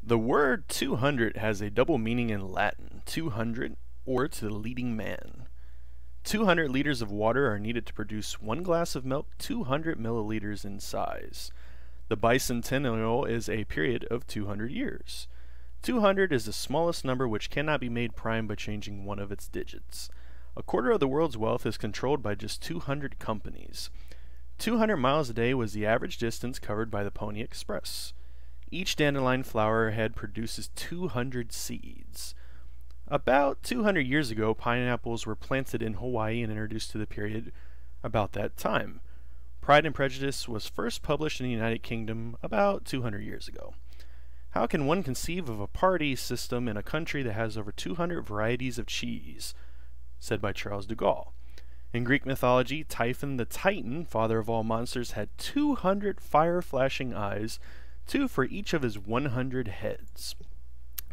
The word 200 has a double meaning in Latin, 200 or to the leading man. 200 liters of water are needed to produce one glass of milk 200 milliliters in size. The bicentennial is a period of 200 years. 200 is the smallest number which cannot be made prime by changing one of its digits. A quarter of the world's wealth is controlled by just 200 companies. 200 miles a day was the average distance covered by the Pony Express. Each dandelion flower head produces 200 seeds. About 200 years ago, pineapples were planted in Hawaii and introduced to the period about that time. Pride and Prejudice was first published in the United Kingdom about 200 years ago. How can one conceive of a party system in a country that has over 200 varieties of cheese? Said by Charles de Gaulle. In Greek mythology, Typhon the Titan, father of all monsters, had 200 fire-flashing eyes, 2 for each of his 100 heads.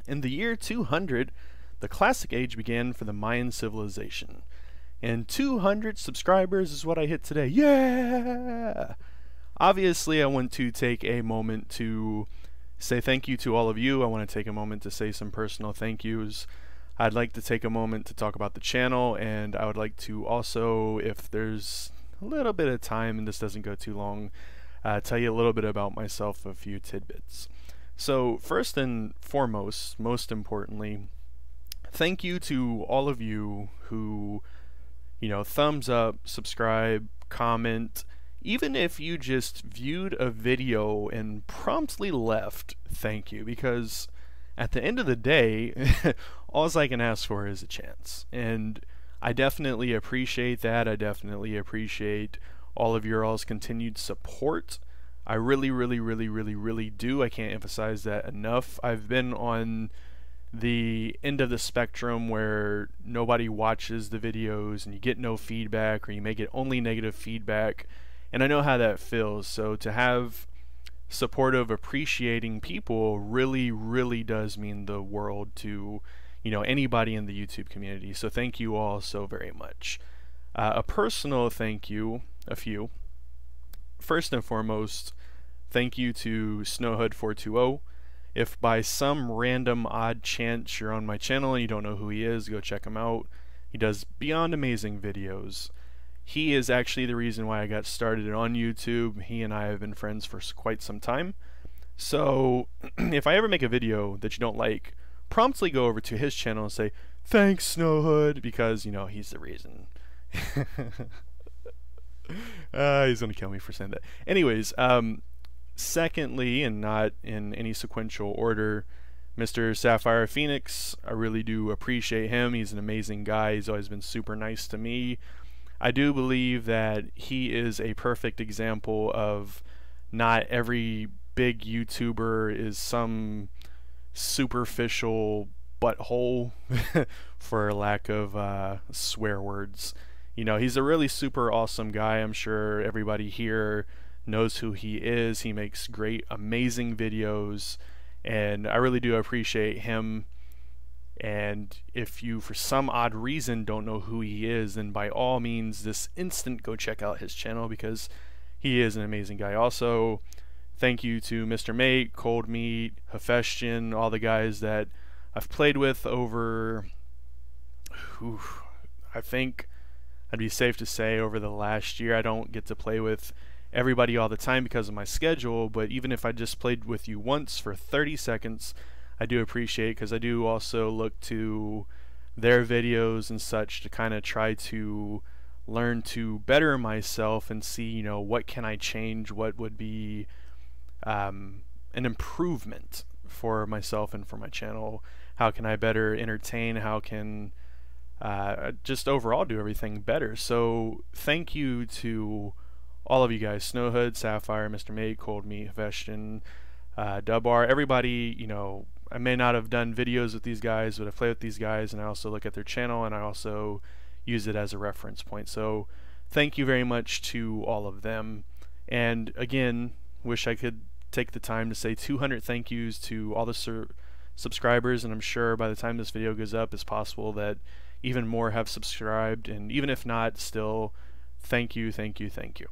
In the year 200, the Classic Age began for the Mayan civilization. And 200 subscribers is what I hit today. Yeah! Obviously, I want to take a moment to say thank you to all of you. I want to take a moment to say some personal thank yous. I'd like to take a moment to talk about the channel, and I would like to also, if there's a little bit of time and this doesn't go too long, tell you a little bit about myself, a few tidbits. So first and foremost, most importantly, thank you to all of you who, thumbs up, subscribe, comment. Even if you just viewed a video and promptly left, thank you, because at the end of the day, all I can ask for is a chance. And I definitely appreciate that. I definitely appreciate all of your all's continued support. I really, really, really, really, really do. I can't emphasize that enough. I've been on the end of the spectrum where nobody watches the videos and you get no feedback, or you may get only negative feedback, and I know how that feels. So to have supportive, appreciating people really, really does mean the world to anybody in the YouTube community. So thank you all so very much. A personal thank you, a few. First and foremost, thank you to Snowhood420. If by some random odd chance you're on my channel and you don't know who he is, go check him out. He does beyond amazing videos. He is actually the reason why I got started on YouTube. He and I have been friends for quite some time. So if I ever make a video that you don't like, promptly go over to his channel and say, "Thanks, Snowhood," because, he's the reason. He's going to kill me for saying that. Anyways, secondly, and not in any sequential order, Mr. Sapphire Phoenix, I really do appreciate him. He's an amazing guy. He's always been super nice to me. I do believe that he is a perfect example of not every big YouTuber is some superficial butthole, for lack of swear words. He's a really super awesome guy. I'm sure everybody here knows who he is. He makes great, amazing videos, and I really do appreciate him. And if you, for some odd reason, don't know who he is, then by all means, this instant go check out his channel, because he is an amazing guy. Also, thank you to Mr. Mate, Cold Meat, Hephaestion, all the guys that I've played with over, I think I'd be safe to say over the last year. I don't get to play with everybody all the time because of my schedule, but even if I just played with you once for 30 seconds, I do appreciate it, because I do also look to their videos and such to kind of try to learn to better myself and see, what can I change, what would be an improvement for myself and for my channel. How can I better entertain? How can just overall do everything better? So thank you to all of you guys, Snowhood, Sapphire, Mr. Mate, Cold Meat, Hephaestion, Dubbar, everybody. I may not have done videos with these guys, but I play with these guys, and I also look at their channel, and I also use it as a reference point. So thank you very much to all of them. And again, wish I could take the time to say 200 thank yous to all the subscribers, and I'm sure by the time this video goes up, it's possible that even more have subscribed, and even if not, still thank you, thank you, thank you.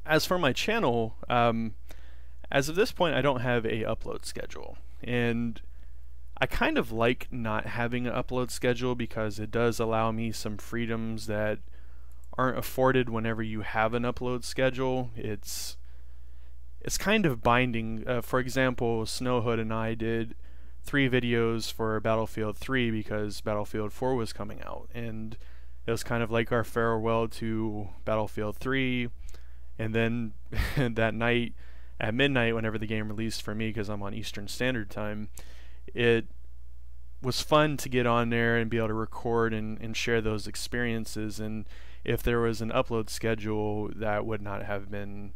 As for my channel, As of this point, I don't have a upload schedule, and I kind of like not having an upload schedule because it does allow me some freedoms that aren't afforded whenever you have an upload schedule. It's kind of binding. For example, Snowhood and I did 3 videos for Battlefield 3 because Battlefield 4 was coming out, and it was kind of like our farewell to Battlefield 3. And then that night at midnight, whenever the game released for me, because I'm on Eastern Standard Time, it was fun to get on there and be able to record and share those experiences. And if there was an upload schedule, that would not have been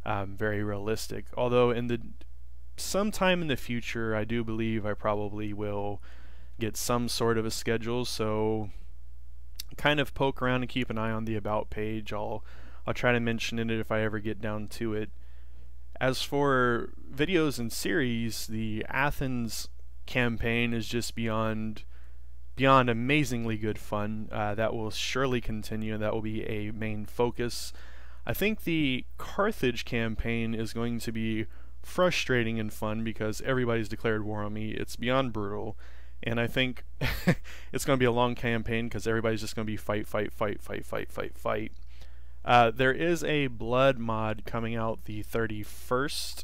very realistic. Although sometime in the future, I do believe I probably will get some sort of a schedule. So kind of poke around and keep an eye on the About page. I'll try to mention it if I ever get down to it. As for videos and series, the Athens campaign is just beyond amazingly good fun. That will surely continue. That will be a main focus. I think the Carthage campaign is going to be frustrating and fun because everybody's declared war on me. It's beyond brutal, and I think it's going to be a long campaign because everybody's just going to be fight. There is a blood mod coming out the 31st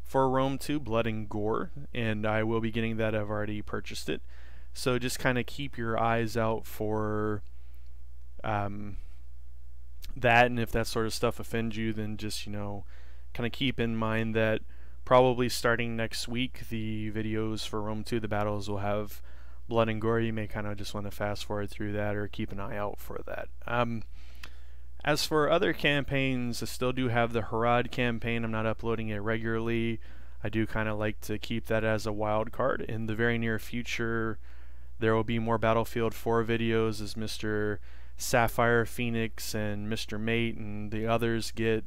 for Rome 2, Blood and Gore, and I will be getting that. I've already purchased it. So just kind of keep your eyes out for that, and if that sort of stuff offends you, then just, you know, kind of keep in mind that probably starting next week, the videos for Rome 2, the battles, will have blood and gore. You may kind of just want to fast forward through that or keep an eye out for that. As for other campaigns, I still do have the Harad campaign. I'm not uploading it regularly. I do kind of like to keep that as a wild card. In the very near future, there will be more Battlefield 4 videos as Mr. Sapphire Phoenix and Mr. Mate and the others get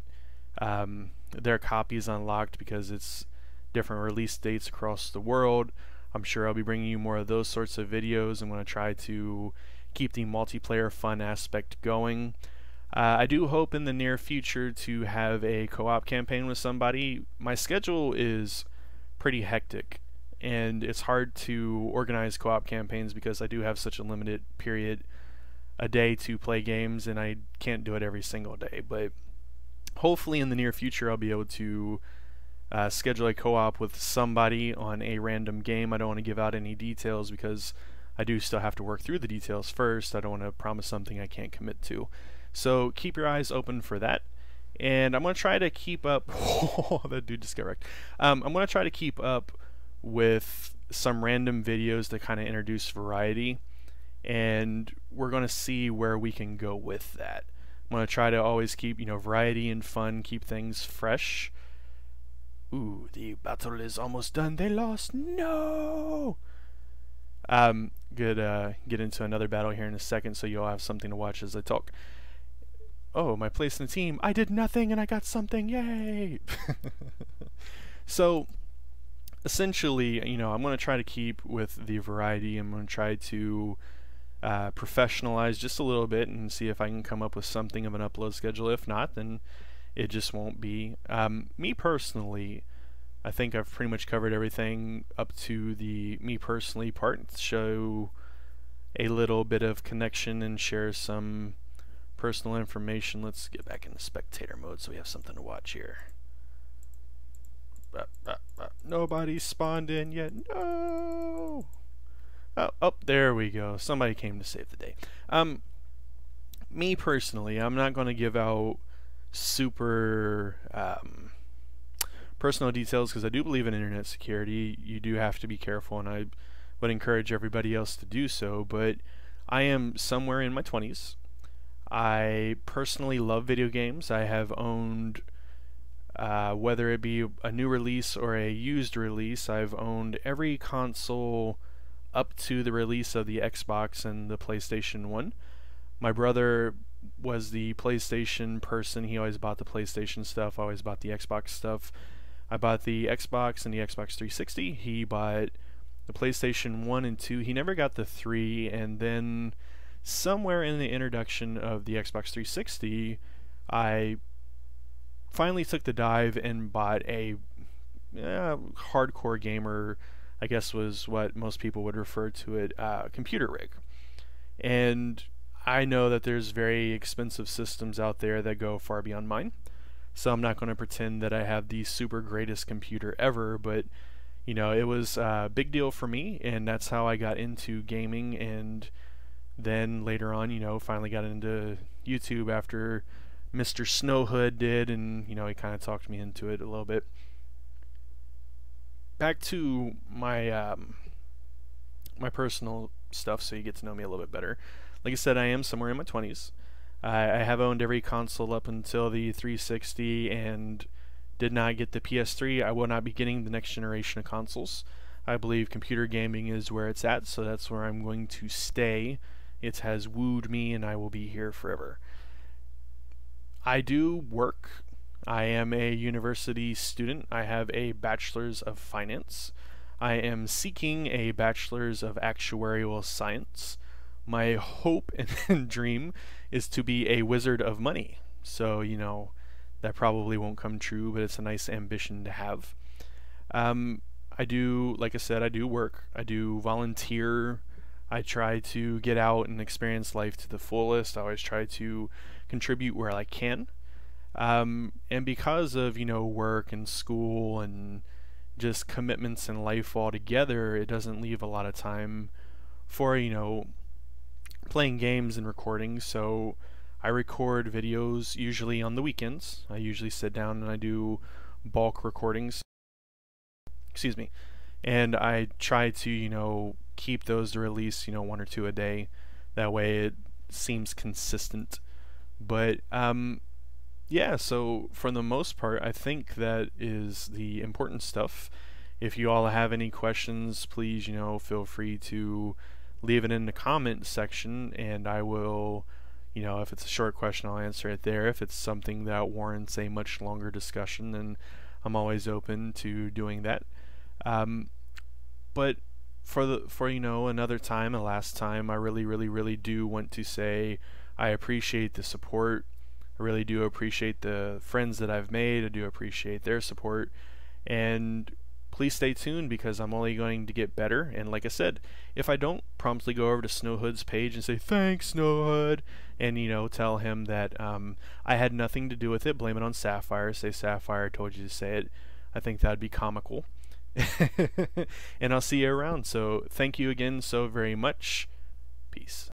their copies unlocked because it's different release dates across the world. I'm sure I'll be bringing you more of those sorts of videos. I'm going to try to keep the multiplayer fun aspect going. I do hope in the near future to have a co-op campaign with somebody. My schedule is pretty hectic, and it's hard to organize co-op campaigns because I do have such a limited period a day to play games, and I can't do it every single day. But hopefully in the near future I'll be able to schedule a co-op with somebody on a random game. I don't want to give out any details because I do still have to work through the details first. I don't want to promise something I can't commit to. So keep your eyes open for that. And I'm going to try to keep up oh, that dude just got wrecked. I'm going to try to keep up with some random videos to kind of introduce variety, and we're going to see where we can go with that. I'm going to try to always keep, you know, variety and fun, keep things fresh. Ooh, the battle is almost done. They lost. No! Good, get into another battle here in a second so you'll have something to watch as I talk. Oh, my place in the team. I did nothing and I got something. Yay! So, essentially, you know, I'm going to try to keep with the variety. I'm going to try to professionalize just a little bit and see if I can come up with something of an upload schedule. If not, then it just won't be. Me personally, I think I've pretty much covered everything up to the me personally part. Show a little bit of connection and share some personal information. Let's get back into spectator mode so we have something to watch here. Nobody spawned in yet. No! Oh, there we go. Somebody came to save the day. Me personally, I'm not going to give out super personal details because I do believe in internet security. You do have to be careful, and I would encourage everybody else to do so. But I am somewhere in my 20s. I personally love video games. I have owned, whether it be a new release or a used release, I've owned every console up to the release of the Xbox and the PlayStation 1. My brother was the PlayStation person. He always bought the PlayStation stuff. I always bought the Xbox stuff. I bought the Xbox and the Xbox 360. He bought the PlayStation 1 and 2. He never got the 3, and then somewhere in the introduction of the Xbox 360, I finally took the dive and bought a hardcore gamer, I guess was what most people would refer to it, computer rig. And I know that there's very expensive systems out there that go far beyond mine. So I'm not going to pretend that I have the super greatest computer ever, but it was a big deal for me, and that's how I got into gaming. And then later on, finally got into YouTube after Mr. Snowhood did, and he kind of talked me into it a little bit. Back to my my personal stuff, so you get to know me a little bit better. Like I said, I am somewhere in my 20s. I have owned every console up until the 360 and did not get the PS3. I will not be getting the next generation of consoles. I believe computer gaming is where it's at, so that's where I'm going to stay. It has wooed me, and I will be here forever. I do work. I am a university student. I have a bachelor's of finance. I am seeking a bachelor's of actuarial science. My hope and dream is to be a wizard of money. So, that probably won't come true, but it's a nice ambition to have. I do, like I said, I do work. I do volunteer. I try to get out and experience life to the fullest. I always try to contribute where I can. And because of, work and school and just commitments in life altogether, it doesn't leave a lot of time for, playing games and recording. So I record videos usually on the weekends. I usually sit down and I do bulk recordings. Excuse me. And I try to, keep those to release, 1 or 2 a day. That way it seems consistent. But, yeah, so for the most part, I think that is the important stuff. If you all have any questions, please, feel free to leave it in the comment section, and I will, if it's a short question, I'll answer it there. If it's something that warrants a much longer discussion, then I'm always open to doing that. But for another time, a last time, I really do want to say I appreciate the support. I really do appreciate the friends that I've made. I do appreciate their support, and please stay tuned because I'm only going to get better. And like I said, if I don't promptly go over to Snowhood's page and say thanks Snowhood, and tell him that I had nothing to do with it, blame it on Sapphire, say Sapphire told you to say it, I think that'd be comical. And I'll see you around. So thank you again so very much. Peace.